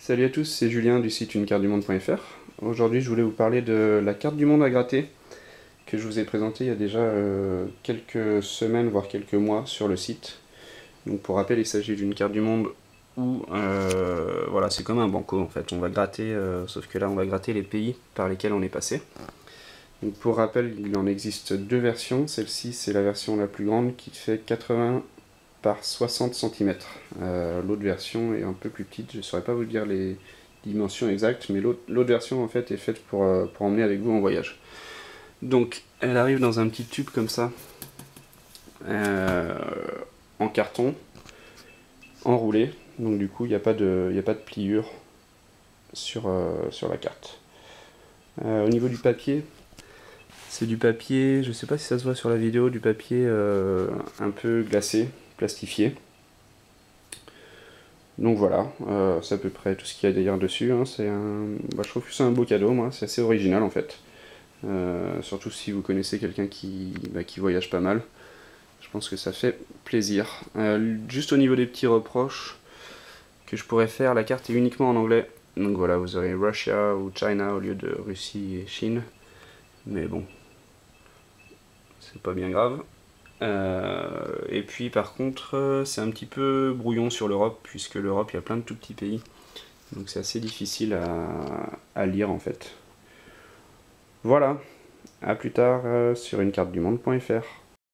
Salut à tous, c'est Julien du site unecartedumonde.fr. Aujourd'hui je voulais vous parler de la carte du monde à gratter que je vous ai présentée il y a déjà quelques semaines voire quelques mois sur le site. Donc pour rappel, il s'agit d'une carte du monde où voilà, c'est comme un banco en fait, on va gratter, sauf que là on va gratter les pays par lesquels on est passé. Donc pour rappel, il en existe deux versions, celle-ci c'est la version la plus grande qui fait 80 par 60 cm. L'autre version est un peu plus petite, je ne saurais pas vous dire les dimensions exactes, mais l'autre version en fait est faite pour emmener avec vous en voyage. Donc elle arrive dans un petit tube comme ça, en carton, enroulé, donc du coup il n'y a pas de pliure sur la carte. Au niveau du papier, c'est du papier, je ne sais pas si ça se voit sur la vidéo, du papier un peu glacé, plastifié. Donc voilà, c'est à peu près tout ce qu'il y a d'ailleurs dessus. Hein. Je trouve que c'est un beau cadeau, moi, c'est assez original en fait. Surtout si vous connaissez quelqu'un qui voyage pas mal. Je pense que ça fait plaisir. Juste au niveau des petits reproches que je pourrais faire, la carte est uniquement en anglais. Donc voilà, vous aurez Russia ou China au lieu de Russie et Chine. Mais bon, c'est pas bien grave. Et puis par contre, c'est un petit peu brouillon sur l'Europe, puisque l'Europe, il y a plein de tout petits pays. Donc c'est assez difficile à lire en fait. Voilà, à plus tard sur unecartedumonde.fr.